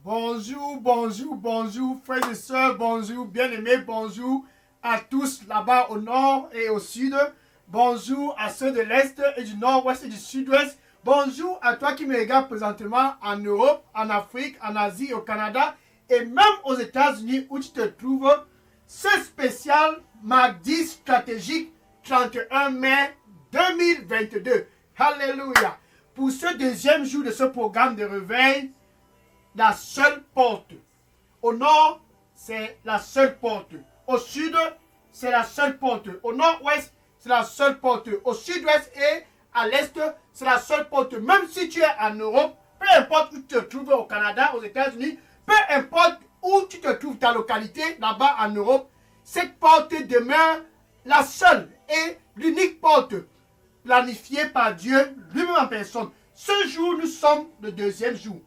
Bonjour, bonjour, bonjour, frères et sœurs, bonjour, bien-aimés, bonjour à tous là-bas au nord et au sud. Bonjour à ceux de l'Est et du nord-ouest et du sud-ouest. Bonjour à toi qui me regardes présentement en Europe, en Afrique, en Asie, au Canada et même aux États-Unis où tu te trouves. Ce spécial mardi stratégique 31 mai 2022. Alléluia. Pour ce deuxième jour de ce programme de réveil, la seule porte. Au nord, c'est la seule porte. Au sud, c'est la seule porte. Au nord-ouest, c'est la seule porte. Au sud-ouest et à l'est, c'est la seule porte. Même si tu es en Europe, peu importe où tu te trouves au Canada, aux États-Unis, peu importe où tu te trouves ta localité, là-bas en Europe, cette porte demeure la seule et l'unique porte planifiée par Dieu lui-même en personne. Ce jour, nous sommes le deuxième jour.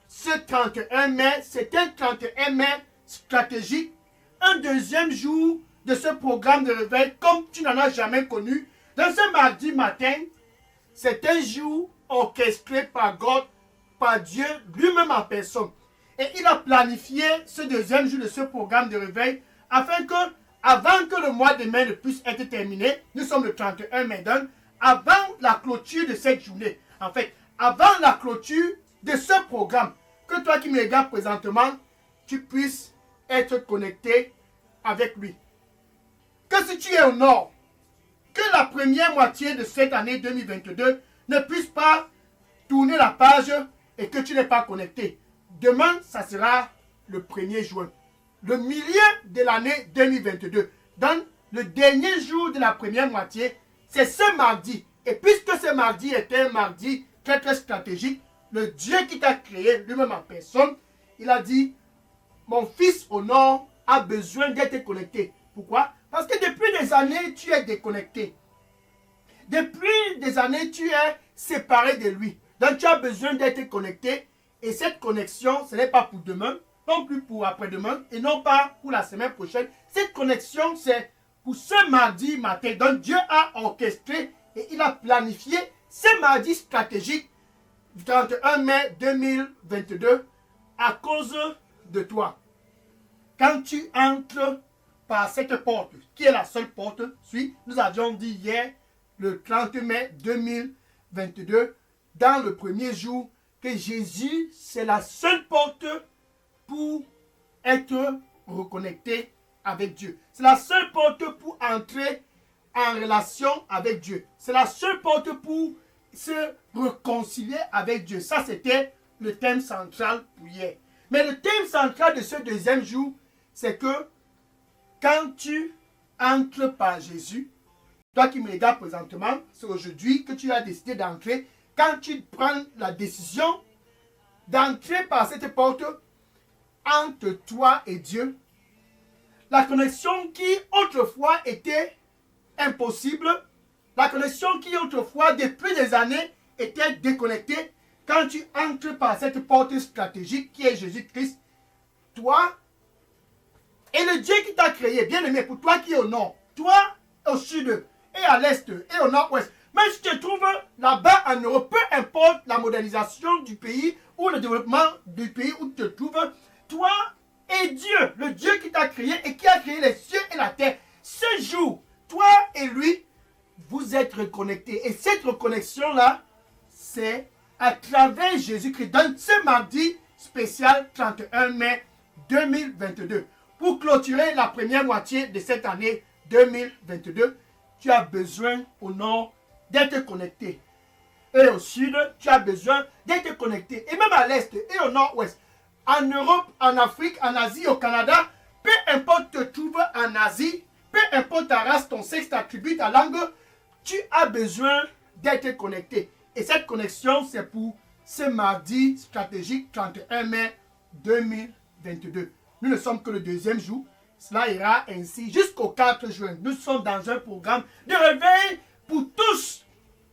Ce 31 mai, c'est un 31 mai stratégique, un deuxième jour de ce programme de réveil comme tu n'en as jamais connu. Dans ce mardi matin, c'est un jour orchestré par Dieu lui-même en personne. Et il a planifié ce deuxième jour de ce programme de réveil afin que, avant que le mois de mai ne puisse être terminé, nous sommes le 31 mai, donc avant la clôture de cette journée, en fait, avant la clôture de ce programme, que toi qui me regardes présentement, tu puisses être connecté avec lui. Que si tu es au nord, que la première moitié de cette année 2022 ne puisse pas tourner la page et que tu n'es pas connecté. Demain, ça sera le 1er juin, le milieu de l'année 2022. Donc, le dernier jour de la première moitié, c'est ce mardi. Et puisque ce mardi est un mardi très très stratégique, le Dieu qui t'a créé lui-même en personne, il a dit, mon fils au nord a besoin d'être connecté. Pourquoi? Parce que depuis des années, tu es déconnecté. Depuis des années, tu es séparé de lui. Donc, tu as besoin d'être connecté. Et cette connexion, ce n'est pas pour demain, non plus pour après-demain, et non pas pour la semaine prochaine. Cette connexion, c'est pour ce mardi matin. Donc, Dieu a orchestré et il a planifié ce mardi stratégique 31 mai 2022 à cause de toi. Quand tu entres par cette porte, qui est la seule porte, nous avions dit hier, le 30 mai 2022, dans le premier jour, que Jésus, c'est la seule porte pour être reconnecté avec Dieu. C'est la seule porte pour entrer en relation avec Dieu. C'est la seule porte pour se réconcilier avec Dieu. Ça, c'était le thème central pour hier. Mais le thème central de ce deuxième jour, c'est que quand tu entres par Jésus, toi qui me regardes présentement, c'est aujourd'hui que tu as décidé d'entrer. Quand tu prends la décision d'entrer par cette porte entre toi et Dieu, la connexion qui autrefois était impossible, la connexion qui autrefois, depuis des années, était déconnectée, quand tu entres par cette porte stratégique qui est Jésus-Christ, toi et le Dieu qui t'a créé, bien aimé, pour toi qui es au nord, toi au sud et à l'est et au nord-ouest, même si tu te trouves là-bas en Europe, peu importe la modernisation du pays ou le développement du pays où tu te trouves, toi et Dieu, le Dieu qui t'a créé et qui a créé les cieux et la terre, ce jour, toi et lui, vous êtes reconnectés. Et cette reconnexion-là, c'est à travers Jésus-Christ. Donc, ce mardi spécial 31 mai 2022, pour clôturer la première moitié de cette année 2022, tu as besoin au nord d'être connecté. Et au sud, tu as besoin d'être connecté. Et même à l'est et au nord-ouest. En Europe, en Afrique, en Asie, au Canada, peu importe te trouves en Asie, peu importe ta race, ton sexe, ta tribu, ta langue, tu as besoin d'être connecté. Et cette connexion, c'est pour ce mardi stratégique 31 mai 2022. Nous ne sommes que le deuxième jour. Cela ira ainsi jusqu'au 4 juin. Nous sommes dans un programme de réveil pour tous.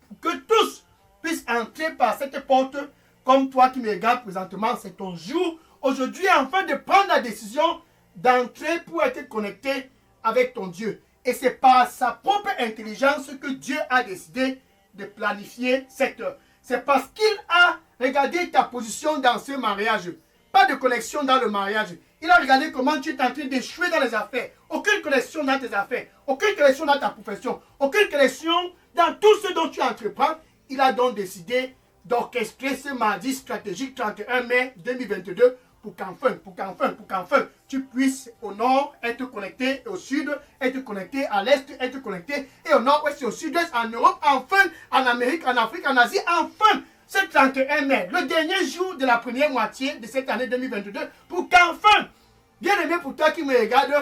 Pour que tous puissent entrer par cette porte. Comme toi qui me regardes présentement, c'est ton jour aujourd'hui afin de prendre la décision d'entrer pour être connecté avec ton Dieu. Et c'est par sa propre intelligence que Dieu a décidé de planifier cette heure. C'est parce qu'il a regardé ta position dans ce mariage Pas de connexion dans le mariage. Il a regardé comment tu es en train d'échouer dans les affaires. Aucune connexion dans tes affaires. Aucune connexion dans ta profession. Aucune connexion dans tout ce dont tu entreprends. Il a donc décidé d'orchestrer ce mardi stratégique 31 mai 2022 pour qu'enfin, tu puisses au nord être connecté, au sud être connecté, à l'est être connecté, et au nord-ouest et au sud-est, en Europe, enfin, en Amérique, en Afrique, en Asie, enfin, ce 31 mai, le dernier jour de la première moitié de cette année 2022, pour qu'enfin, bien aimé pour toi qui me regarde,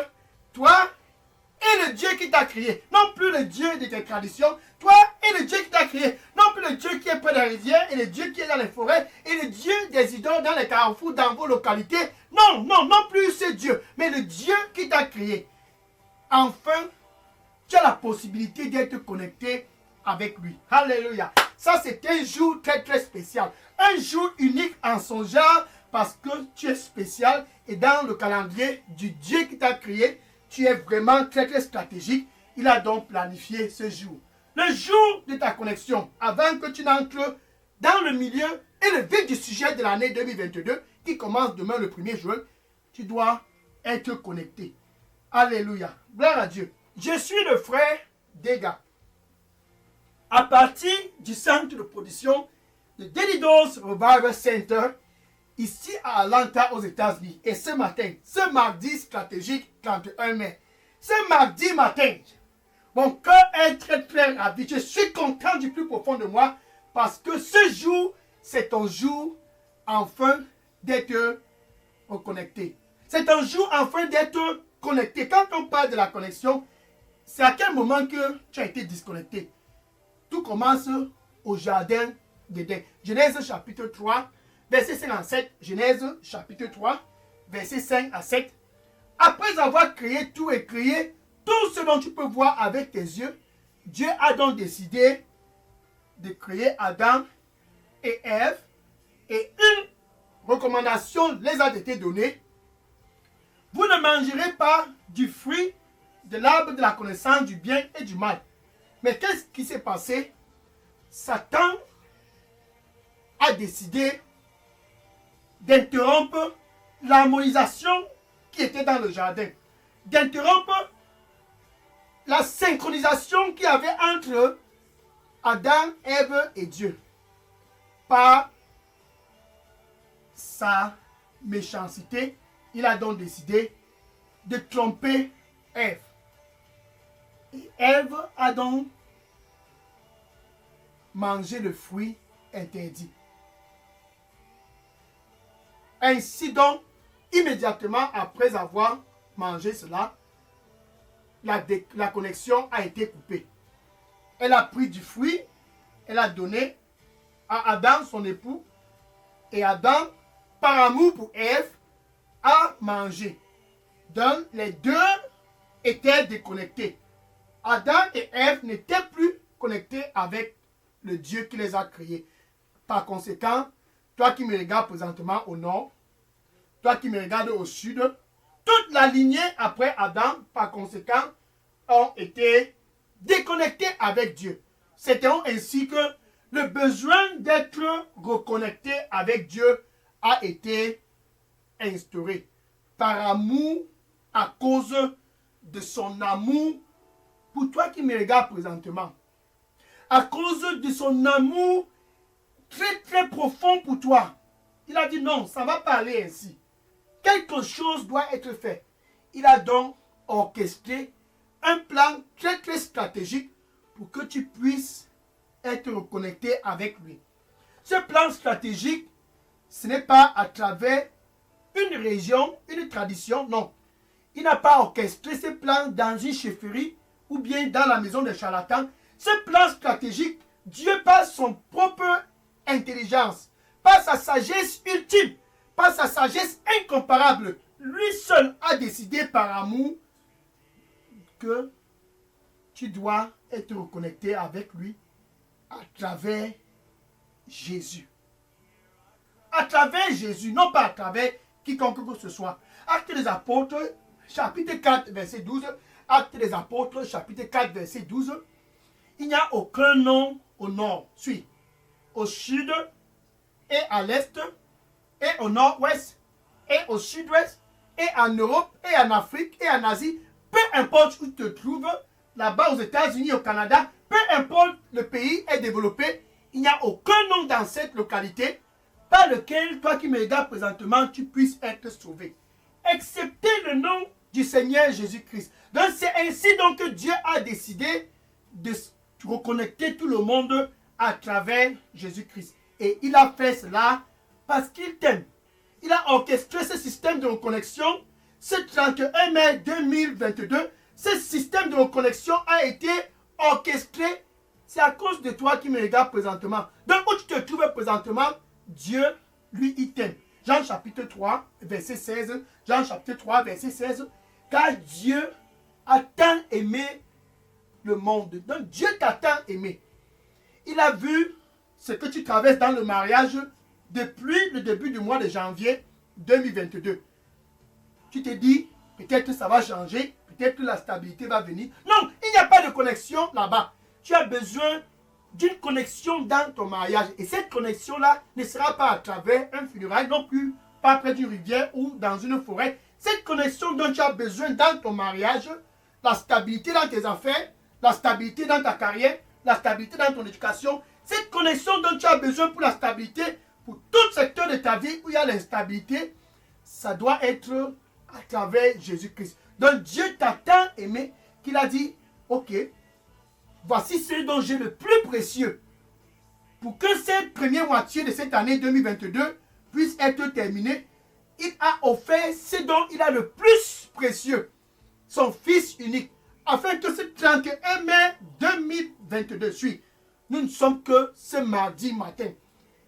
toi et le Dieu qui t'a créé, non plus le Dieu de tes traditions, toi et le Dieu qui t'a créé, non plus le Dieu qui est près des rivières et le Dieu qui est dans les forêts et le Dieu des idoles dans les carrefours, dans vos localités. Non, non, non plus ce Dieu, mais le Dieu qui t'a créé. Enfin, tu as la possibilité d'être connecté avec lui. Alléluia. Ça, c'est un jour très, très spécial. Un jour unique en son genre parce que tu es spécial et dans le calendrier du Dieu qui t'a créé, tu es vraiment très, très stratégique. Il a donc planifié ce jour. Le jour de ta connexion, avant que tu n'entres dans le milieu et le vif du sujet de l'année 2022, qui commence demain le 1er juin, tu dois être connecté. Alléluia. Gloire à Dieu. Je suis le frère Dega. À partir du centre de production de Delidos Revival Center, ici à Atlanta, aux États-Unis. Et ce matin, ce mardi stratégique 31 mai, ce mardi matin, mon cœur est très très ravi. Je suis content du plus profond de moi parce que ce jour, c'est ton jour enfin d'être reconnecté. C'est un jour enfin d'être connecté. Quand on parle de la connexion, c'est à quel moment que tu as été disconnecté? Tout commence au jardin d'Éden. Genèse chapitre 3, verset 5 à 7. Genèse chapitre 3, verset 5 à 7. Après avoir créé tout et créé tout ce dont tu peux voir avec tes yeux, Dieu a donc décidé de créer Adam et Ève. Et une recommandation les a été donnée. Vous ne mangerez pas du fruit de l'arbre de la connaissance du bien et du mal. Mais qu'est-ce qui s'est passé? Satan a décidé d'interrompre l'harmonisation qui était dans le jardin, d'interrompre la synchronisation qu'il y avait entre Adam, Ève et Dieu par sa méchanceté. Il a donc décidé de tromper Ève. Et Ève a donc mangé le fruit interdit. Ainsi donc, immédiatement après avoir mangé cela, la connexion a été coupée. Elle a pris du fruit, elle a donné à Adam, son époux, et Adam, par amour pour Ève, a mangé. Donc, les deux étaient déconnectés. Adam et Ève n'étaient plus connectés avec le Dieu qui les a créés. Par conséquent, toi qui me regardes présentement au nord, toi qui me regardes au sud, toute la lignée après Adam, par conséquent, ont été déconnectés avec Dieu. C'était ainsi que le besoin d'être reconnecté avec Dieu a été instauré. Par amour, à cause de son amour pour toi qui me regardes présentement. À cause de son amour très très profond pour toi. Il a dit non, ça va pas aller ainsi. Quelque chose doit être fait. Il a donc orchestré un plan très très stratégique pour que tu puisses être reconnecté avec lui. Ce plan stratégique, ce n'est pas à travers une région, une tradition, non. Il n'a pas orchestré ce plan dans une chefferie ou bien dans la maison des charlatans. Ce plan stratégique, Dieu par son propre intelligence, par sa sagesse ultime, par sa sagesse incomparable, lui seul a décidé par amour que tu dois être reconnecté avec lui à travers Jésus. À travers Jésus, non pas à travers quiconque que ce soit. Actes des apôtres, chapitre 4, verset 12. Actes des apôtres, chapitre 4, verset 12. Il n'y a aucun nom au nord, au sud et à l'est et au nord-ouest. et au sud-ouest, et en Europe, et en Afrique, et en Asie, peu importe où tu te trouves, là-bas aux États-Unis, au Canada, peu importe le pays est développé, il n'y a aucun nom dans cette localité par lequel, toi qui me regardes présentement, tu puisses être sauvé. Excepté le nom du Seigneur Jésus-Christ. Donc c'est ainsi donc que Dieu a décidé de reconnecter tout le monde à travers Jésus-Christ. Et il a fait cela parce qu'il t'aime. Il a orchestré ce système de reconnexion. Ce 31 mai 2022, ce système de reconnexion a été orchestré. C'est à cause de toi qui me regarde présentement. Donc où tu te trouves présentement, Dieu, lui, il t'aime. Jean chapitre 3, verset 16. Jean chapitre 3, verset 16. Car Dieu a tant aimé le monde. Donc Dieu t'a tant aimé. Il a vu ce que tu traverses dans le mariage depuis le début du mois de janvier 2022. Tu te dis, peut-être ça va changer, peut-être que la stabilité va venir. Non, il n'y a pas de connexion là-bas. Tu as besoin d'une connexion dans ton mariage. Et cette connexion-là ne sera pas à travers un funérail, non plus pas près d'une rivière ou dans une forêt. Cette connexion dont tu as besoin dans ton mariage, la stabilité dans tes affaires, la stabilité dans ta carrière, la stabilité dans ton éducation, cette connexion dont tu as besoin pour la stabilité, pour tout secteur de ta vie où il y a l'instabilité, ça doit être à travers Jésus-Christ. Donc Dieu t'a tant aimé qu'il a dit, ok, voici ce dont j'ai le plus précieux. Pour que cette première moitié de cette année 2022 puisse être terminée, il a offert ce dont il a le plus précieux, son Fils unique, afin que ce 31 mai 2022 suit. Nous ne sommes que ce mardi matin.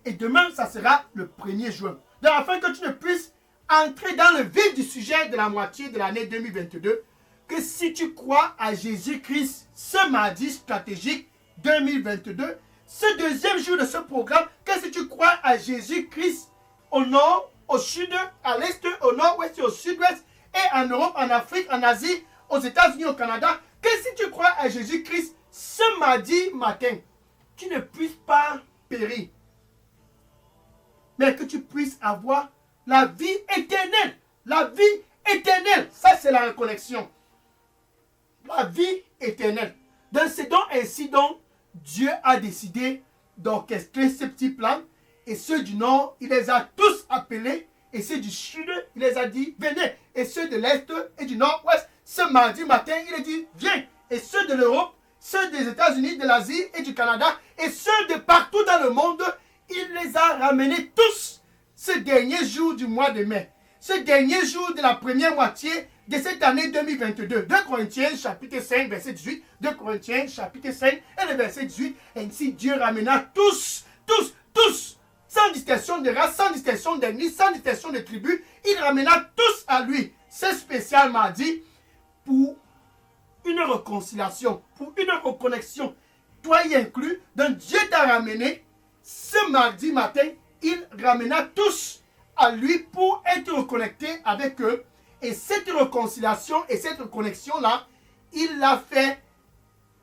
Et demain, ça sera le 1er juin. Donc, afin que tu ne puisses entrer dans le vif du sujet de la moitié de l'année 2022, que si tu crois à Jésus-Christ ce mardi stratégique 2022, ce deuxième jour de ce programme, que si tu crois à Jésus-Christ au nord, au sud, à l'est, au nord-ouest et au sud-ouest, et en Europe, en Afrique, en Asie, aux États-Unis, au Canada, que si tu crois à Jésus-Christ ce mardi matin, tu ne puisses pas périr, mais que tu puisses avoir la vie éternelle. La vie éternelle, ça c'est la reconnexion. La vie éternelle. Donc c'est donc ainsi dont Dieu a décidé d'orchestrer ce petit plan. Et ceux du nord, il les a tous appelés. Et ceux du sud, il les a dit, venez. Et ceux de l'est et du nord-ouest, ce mardi matin, il a dit, viens. Et ceux de l'Europe, ceux des États-Unis, de l'Asie et du Canada, et ceux de partout dans le monde, il les a ramenés tous ce dernier jour du mois de mai. Ce dernier jour de la première moitié de cette année 2022. 2 Corinthiens chapitre 5 verset 18. 2 Corinthiens chapitre 5 et le verset 18. Ainsi Dieu ramena tous, sans distinction de race, sans distinction d'ethnie, sans distinction de tribu. Il ramena tous à lui. C'est spécial mardi pour une réconciliation, pour une reconnexion. Toi y inclus. Donc Dieu t'a ramené ce mardi matin. Il ramena tous à lui pour être reconnecté avec eux. Et cette réconciliation et cette connexion-là, il l'a fait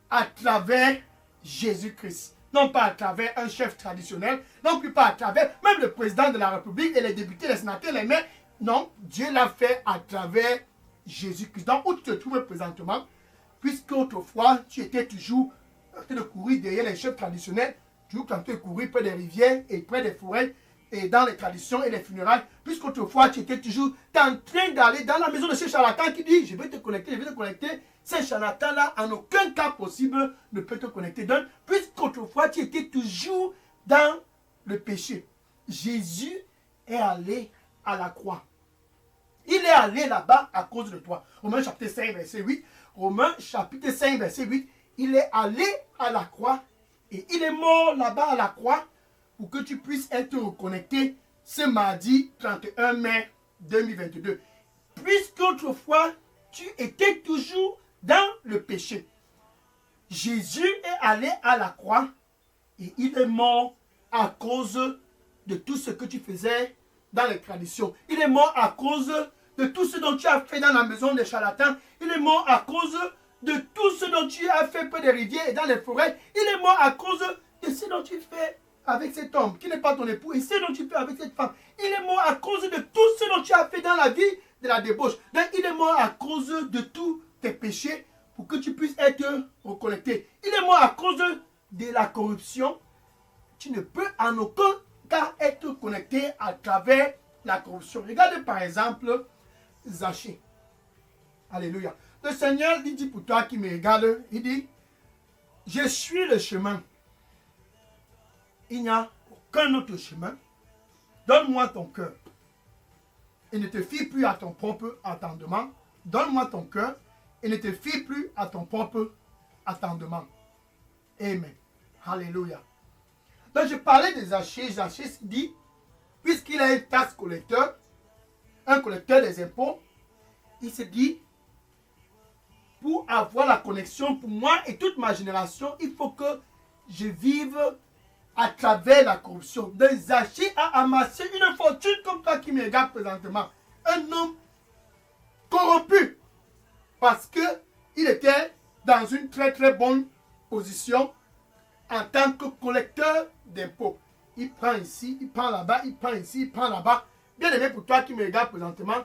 à travers Jésus-Christ. Non pas à travers un chef traditionnel, non plus pas à travers même le président de la République et les députés, les sénateurs, les maires. Non, Dieu l'a fait à travers Jésus-Christ. Donc où tu te trouves présentement, puisque autrefois tu étais toujours en train de courir derrière les chefs traditionnels, toujours en train de courir près des rivières et près des forêts, et dans les traditions et les funérailles, puisqu'autrefois tu étais toujours en train d'aller dans la maison de ce charlatan qui dit, je vais te connecter, je vais te connecter. Ce charlatan-là, en aucun cas possible, ne peut te connecter. Donc, puisqu'autrefois tu étais toujours dans le péché, Jésus est allé à la croix. Il est allé là-bas à cause de toi. Romains chapitre 5, verset 8. Romains chapitre 5, verset 8. Il est allé à la croix et il est mort là-bas à la croix pour que tu puisses être reconnecté ce mardi 31 mai 2022. Puisqu'autrefois, tu étais toujours dans le péché. Jésus est allé à la croix et il est mort à cause de tout ce que tu faisais dans les traditions. Il est mort à cause de tout ce dont tu as fait dans la maison des charlatans. Il est mort à cause de tout ce dont tu as fait près des rivières et dans les forêts. Il est mort à cause de ce dont tu fais avec cet homme qui n'est pas ton époux et ce dont tu fais avec cette femme. Il est mort à cause de tout ce dont tu as fait dans la vie de la débauche. Donc, il est mort à cause de tous tes péchés pour que tu puisses être reconnecté. Il est mort à cause de la corruption. Tu ne peux en aucun cas être connecté à travers la corruption. Regardez par exemple Zachée. Alléluia. Le Seigneur il dit pour toi qui me regarde, il dit, je suis le chemin. Il n'y a aucun autre chemin. Donne-moi ton cœur. Et ne te fie plus à ton propre attendement. Donne-moi ton cœur et ne te fie plus à ton propre attendement. Amen. Alléluia. Donc je parlais de Zachée. Zachée dit, puisqu'il a un taxe collecteur, un collecteur des impôts, il se dit, pour avoir la connexion pour moi et toute ma génération, il faut que je vive à travers la corruption. Donc Zachée a amassé une fortune comme toi qui me regarde présentement. Un homme corrompu. Parce qu'il était dans une très très bonne position en tant que collecteur d'impôts. Il prend ici, il prend là-bas, il prend ici, il prend là-bas. Bien aimé pour toi qui me regarde présentement,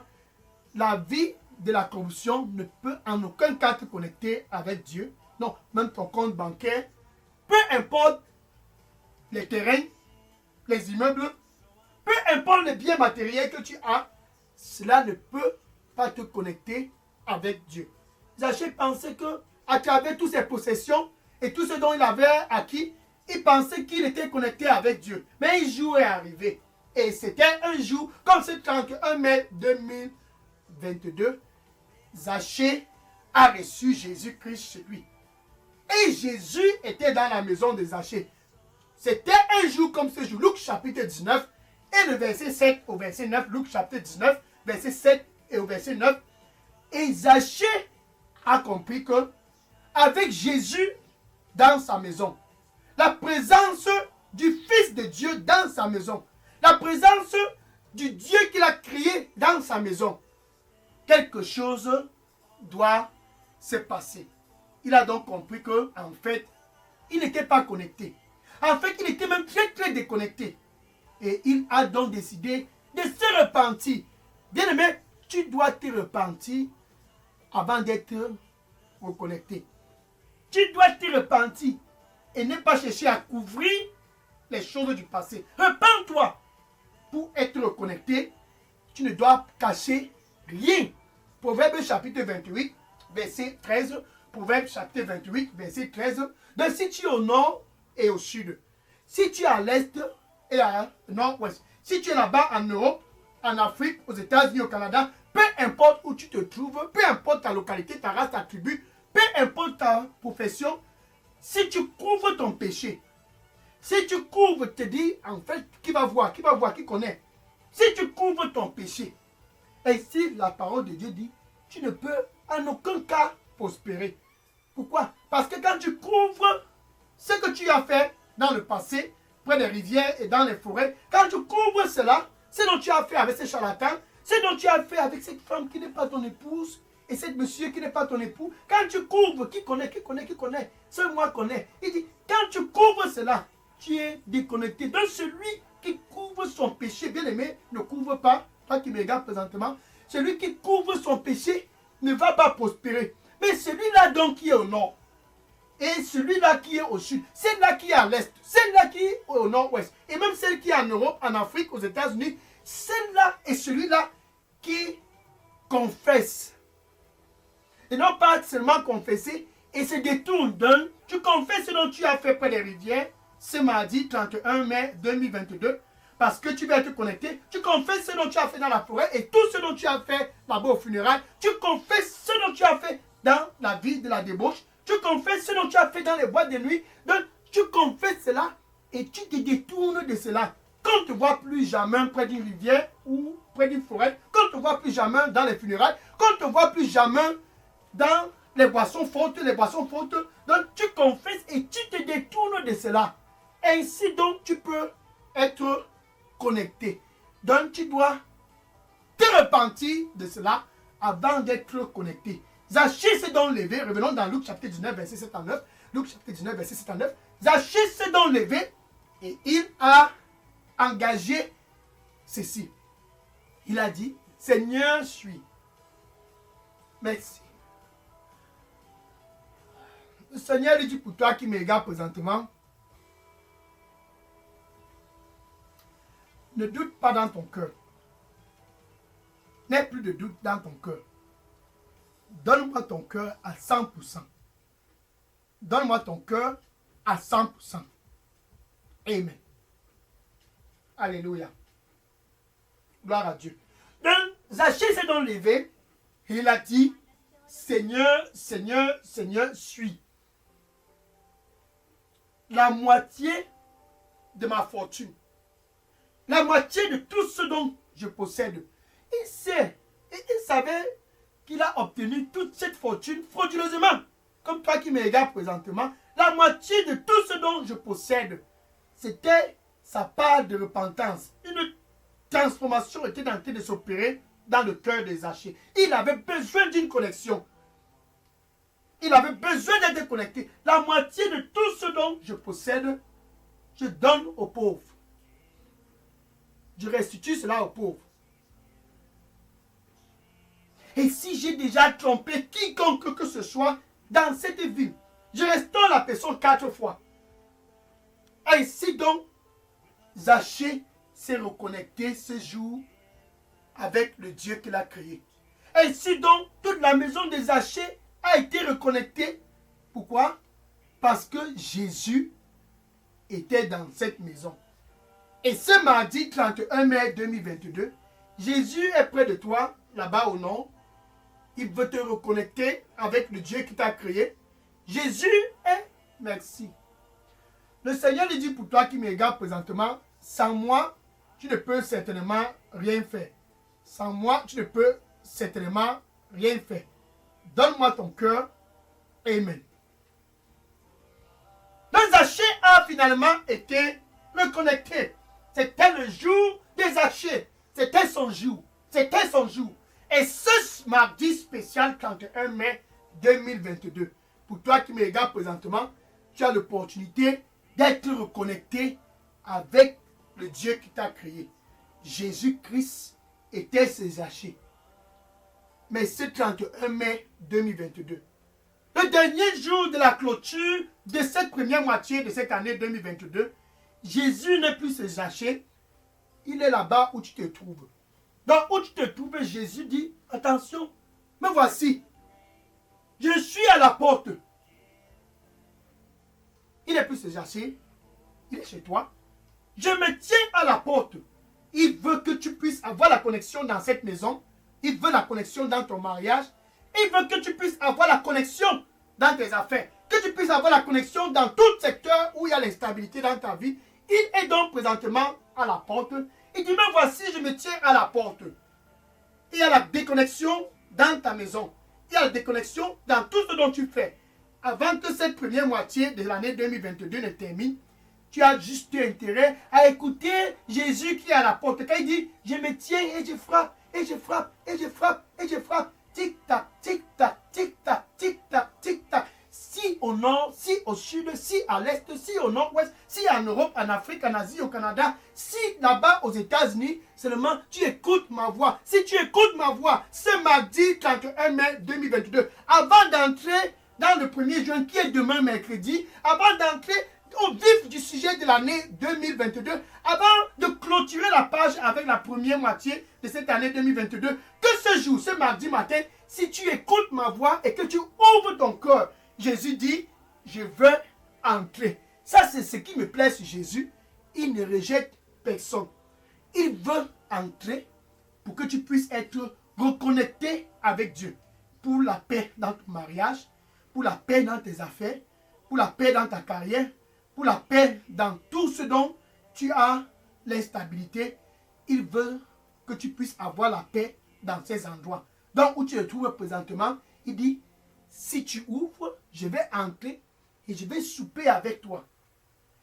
la vie de la corruption ne peut en aucun cas te connecter avec Dieu. Non, même ton compte bancaire, peu importe les terrains, les immeubles, peu importe les biens matériels que tu as, cela ne peut pas te connecter avec Dieu. Zachée pensait que à travers toutes ses possessions et tout ce dont il avait acquis, il pensait qu'il était connecté avec Dieu. Mais un jour est arrivé. Et c'était un jour, comme ce 31 mai 2022, Zachée a reçu Jésus-Christ chez lui. Et Jésus était dans la maison de Zachée. C'était un jour comme ce jour. Luc chapitre 19 et le verset 7 au verset 9. Luc chapitre 19, verset 7 et au verset 9. Et Zachée a compris que avec Jésus dans sa maison, la présence du Fils de Dieu dans sa maison, la présence du Dieu qu'il a créé dans sa maison, quelque chose doit se passer. Il a donc compris que, en fait, il n'était pas connecté. En fait, il était même très très déconnecté. Et il a donc décidé de se repentir. Bien aimé, tu dois te repentir avant d'être reconnecté. Tu dois te repentir et ne pas chercher à couvrir les choses du passé. Repends-toi pour être reconnecté. Tu ne dois cacher rien. Proverbe chapitre 28, verset 13. Proverbe chapitre 28, verset 13. Donc si tu es au nord et au sud, si tu es à l'est et à nord-ouest, si tu es là-bas en Europe, en Afrique, aux États-Unis, au Canada, peu importe où tu te trouves, peu importe ta localité, ta race, ta tribu, peu importe ta profession, si tu couvres ton péché, si tu couvres, te dis, en fait, qui va voir, qui connaît. Si tu couvres ton péché, et si la parole de Dieu dit, tu ne peux en aucun cas prospérer. Pourquoi? Parce que quand tu couvres ce que tu as fait dans le passé, près des rivières et dans les forêts, quand tu couvres cela, ce dont tu as fait avec ces charlatans, ce dont tu as fait avec cette femme qui n'est pas ton épouse, et cette monsieur qui n'est pas ton époux, quand tu couvres, qui connaît, seul moi connais. Il dit, quand tu couvres cela, tu es déconnecté. Donc celui qui couvre son péché, bien aimé, ne couvre pas, toi qui me regardes présentement, celui qui couvre son péché ne va pas prospérer. Mais celui-là donc qui est au nord, et celui-là qui est au sud, celle-là qui est à l'est, celle-là qui est au nord-ouest, et même celle qui est en Europe, en Afrique, aux États-Unis, celle-là et celui-là qui confesse. Et non pas seulement confesser et se détourne d'un. Tu confesses ce dont tu as fait près des rivières ce mardi 31 mai 2022 parce que tu vas être connecté. Tu confesses ce dont tu as fait dans la forêt et tout ce dont tu as fait là-bas au funérailles. Tu confesses ce dont tu as fait dans la vie de la débauche. Tu confesses ce dont tu as fait dans les boîtes de nuit. Donc tu confesses cela et tu te détournes de cela. Quand on ne te voit plus jamais près d'une rivière ou près d'une forêt, quand on ne te voit plus jamais dans les funérailles, quand on ne te voit plus jamais dans les boissons fortes, donc tu confesses et tu te détournes de cela. Ainsi donc tu peux être connecté. Donc tu dois te repentir de cela avant d'être connecté. Zachée s'est donc levé, revenons dans Luc chapitre 19, verset 7 à 9. Luc chapitre 19, verset 7 à 9. Zachée s'est donc levé Et il a engagé ceci. Il a dit, Seigneur, suis. Merci. Le Seigneur lui dit pour toi qui me regarde présentement, ne doute pas dans ton cœur. N'aie plus de doute dans ton cœur. Donne-moi ton cœur à 100%. Donne-moi ton cœur à 100%. Amen. Alléluia. Gloire à Dieu. Donc, Zachée s'est donc levé et il a dit, Seigneur, Seigneur, Seigneur, suis. La moitié de ma fortune. La moitié de tout ce dont je possède. Il sait, il savait qu'il a obtenu toute cette fortune frauduleusement. Comme toi qui me regardes présentement, la moitié de tout ce dont je possède, c'était sa part de repentance. Une transformation était en train de s'opérer dans le cœur des Zachée. Il avait besoin d'une connexion. Il avait besoin d'être connecté. La moitié de tout ce dont je possède, je donne aux pauvres. Je restitue cela aux pauvres. Et si j'ai déjà trompé quiconque que ce soit dans cette ville, je restaure la personne 4 fois. Ainsi donc, Zachée s'est reconnecté ce jour avec le Dieu qu'il a créé. Ainsi donc, toute la maison de Zachée a été reconnectée. Pourquoi? Parce que Jésus était dans cette maison. Et ce mardi 31 mai 2022, Jésus est près de toi, là-bas au nord. Il veut te reconnecter avec le Dieu qui t'a créé. Jésus est... Merci. Le Seigneur lui dit pour toi qui me regarde présentement, sans moi, tu ne peux certainement rien faire. Sans moi, tu ne peux certainement rien faire. Donne-moi ton cœur. Amen. Donc Zachée a finalement été reconnecté. C'était le jour des Zachée. C'était son jour. C'était son jour. Et ce mardi spécial 31 mai 2022, pour toi qui me regardes présentement, tu as l'opportunité d'être reconnecté avec le Dieu qui t'a créé. Jésus-Christ était ses Zachée. Mais ce 31 mai 2022, le dernier jour de la clôture de cette première moitié de cette année 2022, Jésus n'est plus ses Zachée. Il est là-bas où tu te trouves. Donc où tu te trouves, Jésus dit, attention, me voici. Je suis à la porte. Il n'est plus ses Zachée. Il est chez toi. Je me tiens à la porte. Il veut que tu puisses avoir la connexion dans cette maison. Il veut la connexion dans ton mariage. Il veut que tu puisses avoir la connexion dans tes affaires. Que tu puisses avoir la connexion dans tout secteur où il y a l'instabilité dans ta vie. Il est donc présentement à la porte. Il dit, mais voici, je me tiens à la porte. Il y a la déconnexion dans ta maison. Il y a la déconnexion dans tout ce dont tu fais. Avant que cette première moitié de l'année 2022 ne termine, tu as juste intérêt à écouter Jésus qui est à la porte. Quand il dit, je me tiens et je frappe, et je frappe, et je frappe, et je frappe. Tic-tac, tic-tac, tic-tac, tic-tac, tic-tac. Si au nord, si au sud, si à l'est, si au nord-ouest, si en Europe, en Afrique, en Asie, au Canada, si là-bas aux États-Unis, seulement tu écoutes ma voix. Si tu écoutes ma voix, ce mardi 31 mai 2022, avant d'entrer dans le 1er juin, qui est demain mercredi, avant d'entrer au vif du sujet de l'année 2022, avant de clôturer la page avec la première moitié de cette année 2022, que ce jour, ce mardi matin, si tu écoutes ma voix et que tu ouvres ton cœur, Jésus dit, je veux entrer. Ça, c'est ce qui me plaît sur Jésus. Il ne rejette personne. Il veut entrer pour que tu puisses être reconnecté avec Dieu. Pour la paix dans ton mariage, pour la paix dans tes affaires, pour la paix dans ta carrière, pour la paix dans tout ce dont tu as l'instabilité. Il veut que tu puisses avoir la paix dans ces endroits. Donc, où tu te trouves présentement, il dit, si tu ouvres, je vais entrer et je vais souper avec toi.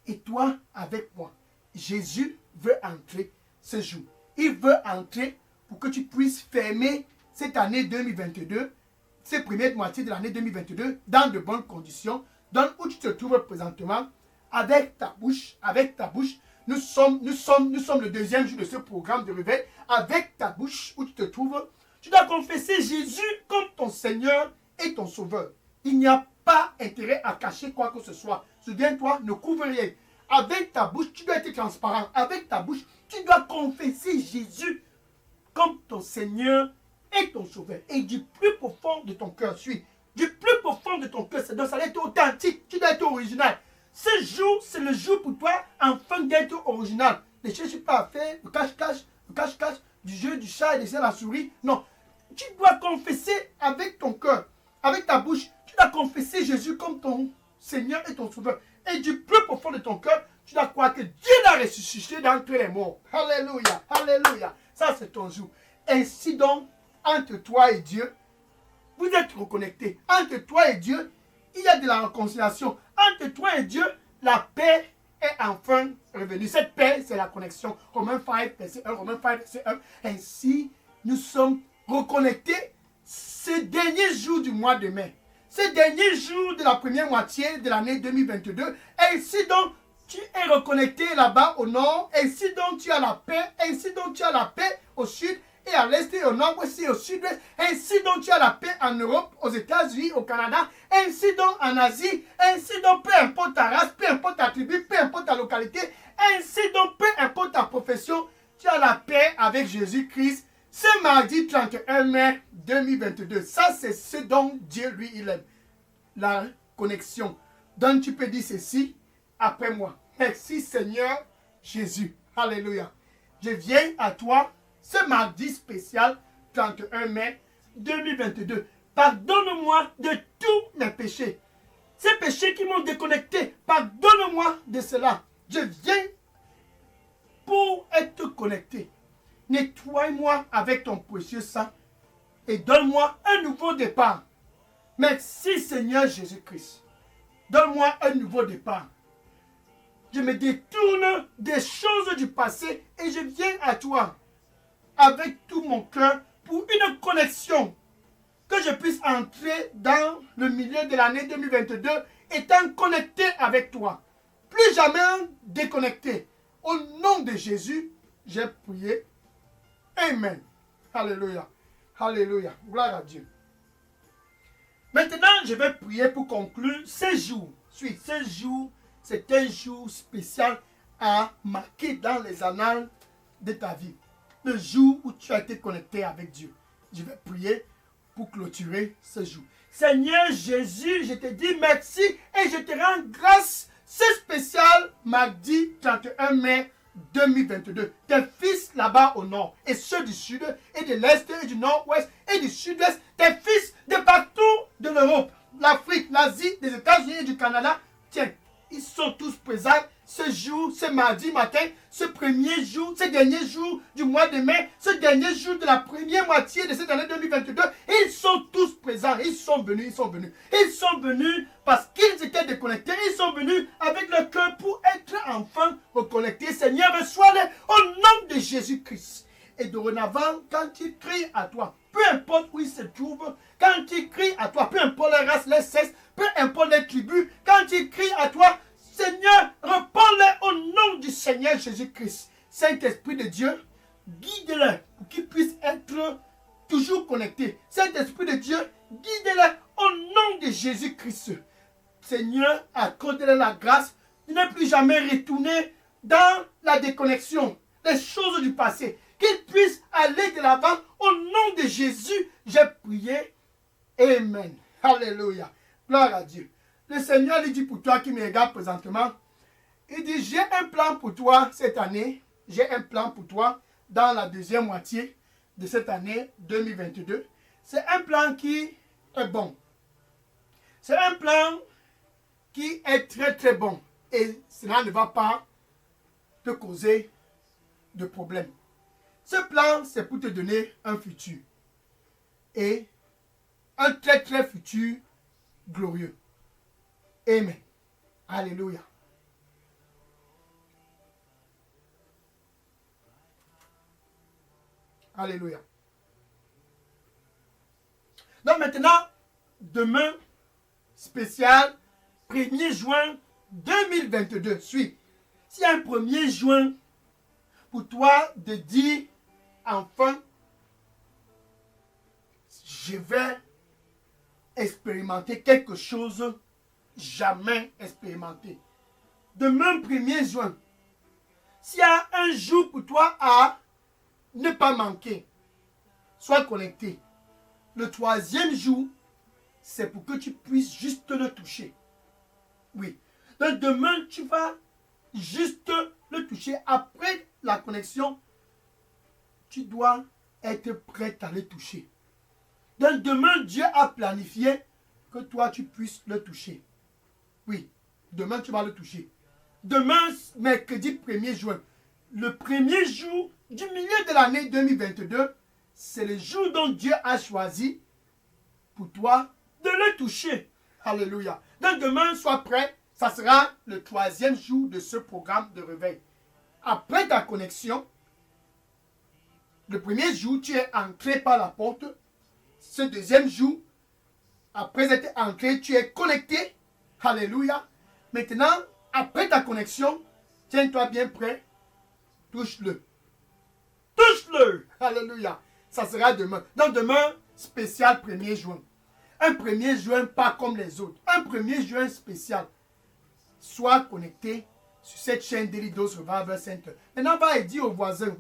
Et toi avec moi. Jésus veut entrer ce jour. Il veut entrer pour que tu puisses fermer cette année 2022, cette première moitié de l'année 2022, dans de bonnes conditions. Donc, où tu te trouves présentement, avec ta bouche, nous sommes le deuxième jour de ce programme de réveil. Avec ta bouche où tu te trouves, tu dois confesser Jésus comme ton Seigneur et ton Sauveur. Il n'y a pas intérêt à cacher quoi que ce soit. Souviens-toi, ne couvre rien. Avec ta bouche, tu dois être transparent. Avec ta bouche, tu dois confesser Jésus comme ton Seigneur et ton Sauveur. Et du plus profond de ton cœur, du plus profond de ton cœur, ça doit être authentique. Tu dois être original. Ce jour, c'est le jour pour toi, afin d'être original. Ne cherche pas à faire le cache-cache, du jeu, du chat et de la souris. Non. Tu dois confesser avec ton cœur, avec ta bouche. Tu dois confesser Jésus comme ton Seigneur et ton Sauveur. Et du plus profond de ton cœur, tu dois croire que Dieu l'a ressuscité d'entre les morts. Alléluia, alléluia. Ça, c'est ton jour. Ainsi donc, entre toi et Dieu, vous êtes reconnectés. Entre toi et Dieu, il y a de la réconciliation. Entre toi et Dieu, la paix est enfin revenue. Cette paix, c'est la connexion. Romains 5, verset 1, Romains 5, verset 1. Ainsi, nous sommes reconnectés ce dernier jour du mois de mai. Ce dernier jour de la première moitié de l'année 2022. Ainsi donc, tu es reconnecté là-bas au nord. Ainsi donc, tu as la paix. Ainsi donc, tu as la paix au sud et à l'est et au nord, aussi au sud-ouest. Ainsi donc, tu as la paix en Europe, aux États-Unis, au Canada. Ainsi donc, en Asie. Ainsi donc, peu importe ta race, peu importe ta tribu, peu importe ta localité. Ainsi donc, peu importe ta profession, tu as la paix avec Jésus-Christ. Ce mardi 31 mai 2022. Ça, c'est ce dont Dieu, lui, il aime. La connexion. Donc, tu peux dire ceci après moi. Merci, Seigneur Jésus. Alléluia. Je viens à toi ce mardi spécial 31 mai 2022. Pardonne-moi de tous mes péchés. Ces péchés qui m'ont déconnecté. Pardonne-moi de cela. Je viens pour être connecté. Nettoie-moi avec ton précieux sang et donne-moi un nouveau départ. Merci Seigneur Jésus-Christ. Donne-moi un nouveau départ. Je me détourne des choses du passé et je viens à toi avec tout mon cœur pour une connexion. Que je puisse entrer dans le milieu de l'année 2022 étant connecté avec toi. Plus jamais déconnecté. Au nom de Jésus, j'ai prié. Amen. Alléluia. Alléluia. Gloire à Dieu. Maintenant, je vais prier pour conclure ce jour. Ce jour, c'est un jour spécial à marquer dans les annales de ta vie. Le jour où tu as été connecté avec Dieu. Je vais prier pour clôturer ce jour. Seigneur Jésus, je te dis merci et je te rends grâce. Ce spécial mardi 31 mai 2022. Tes fils là-bas au nord et ceux du sud et de l'est et du nord-ouest et du sud-ouest, tes fils de partout de l'Europe, l'Afrique, l'Asie, des États-Unis et du Canada, tiens, ils sont tous présents ce jour, ce mardi matin, ce premier jour, ce dernier jour du mois de mai, ce dernier jour de la première moitié de cette année 2022. Ils sont tous présents, ils sont venus. Ils sont venus parce qu'ils étaient déconnectés, ils sont venus avec le cœur pour être enfin reconnectés. Seigneur, reçois-les au nom de Jésus-Christ. Et dorénavant, quand ils crient à toi, peu importe où ils se trouvent, quand ils crient à toi, peu importe leur race, leur sexe, peu importe les tribus, quand ils crient à toi, Seigneur, réponds-les au nom du Seigneur Jésus-Christ. Saint-Esprit de Dieu, guide-les pour qu'ils puissent être toujours connectés. Saint-Esprit de Dieu, guide-les au nom de Jésus-Christ. Seigneur, accorde-les la grâce de ne plus jamais retourner dans la déconnexion, les choses du passé. Qu'ils puissent aller de l'avant au nom de Jésus. J'ai prié. Amen. Alléluia. Gloire à Dieu. Le Seigneur lui dit pour toi qui me regarde présentement, il dit, j'ai un plan pour toi cette année, j'ai un plan pour toi dans la deuxième moitié de cette année 2022. C'est un plan qui est bon. C'est un plan qui est très très bon et cela ne va pas te causer de problème. Ce plan, c'est pour te donner un futur et un très très futur glorieux. Amen. Alléluia. Alléluia. Donc maintenant, demain, spécial, 1er juin 2022 suit. S'il y a un 1er juin pour toi de dire, enfin, je vais expérimenter quelque chose jamais expérimenté. Demain 1er juin, s'il y a un jour pour toi à ne pas manquer, sois connecté. Le 3e jour, c'est pour que tu puisses juste le toucher. Oui. Donc demain, tu vas juste le toucher. Après la connexion, tu dois être prêt à le toucher. Donc demain, Dieu a planifié que toi, tu puisses le toucher. Oui, demain, tu vas le toucher. Demain, mercredi 1er juin, le 1er jour du milieu de l'année 2022, c'est le jour dont Dieu a choisi pour toi de le toucher. Alléluia. Donc demain, sois prêt. Ça sera le 3e jour de ce programme de réveil. Après ta connexion, le 1er jour, tu es entré par la porte. Ce 2e jour, après être entré, tu es connecté. Alléluia. Maintenant, après ta connexion, tiens-toi bien prêt. Touche-le. Touche-le. Alléluia. Ça sera demain. Donc demain, spécial 1er juin. Un 1er juin pas comme les autres. Un 1er juin spécial. Sois connecté sur cette chaîne Daily Dose Revival Center. Maintenant, va et dire aux voisins.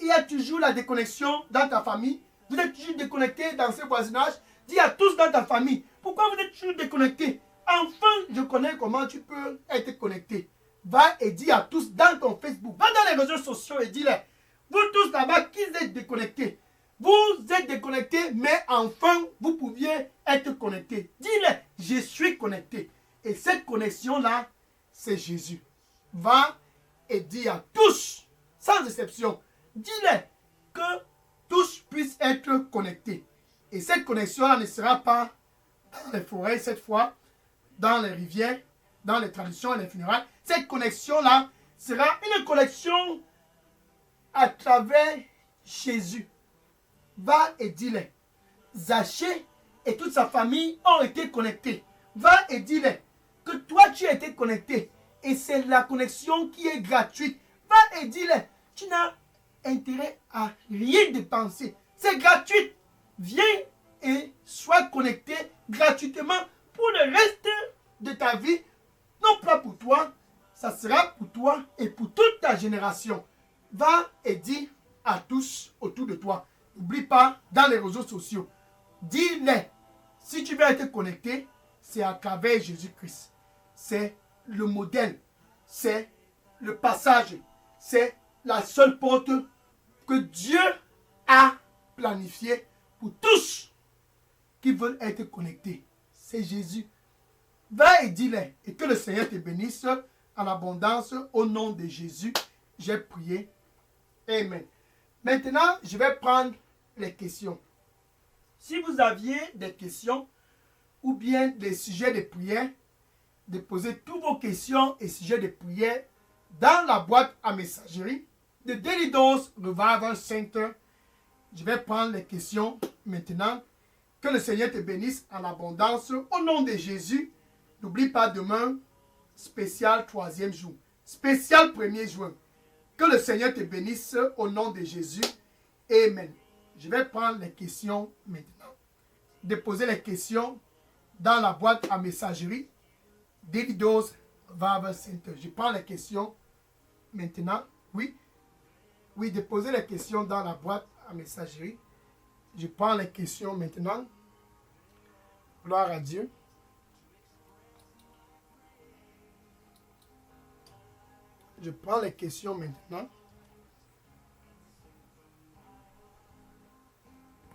Il y a toujours la déconnexion dans ta famille. Vous êtes toujours déconnecté dans ce voisinage. Dis à tous dans ta famille. Pourquoi vous êtes toujours déconnecté? Enfin, je connais comment tu peux être connecté. Va et dis à tous dans ton Facebook. Va dans les réseaux sociaux et dis-les. Vous tous là-bas qui êtes déconnectés. Vous êtes déconnectés, mais enfin, vous pouviez être connectés. Dis-les, je suis connecté. Et cette connexion-là, c'est Jésus. Va et dis à tous, sans exception, dis-les que tous puissent être connectés. Et cette connexion-là ne sera pas dans les forêts cette fois, dans les rivières, dans les traditions et les funérailles. Cette connexion-là sera une connexion à travers Jésus. Va et dis-les. Zachée et toute sa famille ont été connectés. Va et dis-les que toi tu as été connecté. Et c'est la connexion qui est gratuite. Va et dis-les. Tu n'as intérêt à rien dépenser. C'est gratuit. Viens et sois connecté gratuitement pour le reste de ta vie. Non pas pour toi, ça sera pour toi et pour toute ta génération. Va et dis à tous autour de toi. N'oublie pas dans les réseaux sociaux. Dis-les. Si tu veux être connecté, c'est à travers Jésus-Christ. C'est le modèle. C'est le passage. C'est la seule porte que Dieu a planifiée pour tous qui veulent être connectés. C'est Jésus. Va et dis-les. Et que le Seigneur te bénisse en abondance au nom de Jésus. J'ai prié. Amen. Maintenant, je vais prendre les questions. Si vous aviez des questions ou bien des sujets de prière, déposez toutes vos questions et sujets de prière dans la boîte à messagerie de Daily Dose Revival Center. Je vais prendre les questions maintenant. Que le Seigneur te bénisse en abondance au nom de Jésus. N'oublie pas demain, spécial 3e jour. Spécial 1er juin. Que le Seigneur te bénisse au nom de Jésus. Amen. Je vais prendre les questions maintenant. Déposer les questions dans la boîte à messagerie Daily Dose Revival Center. Je prends les questions maintenant. Oui. Oui, déposez les questions dans la boîte à messagerie. Je prends les questions maintenant. Gloire à Dieu. Je prends les questions maintenant.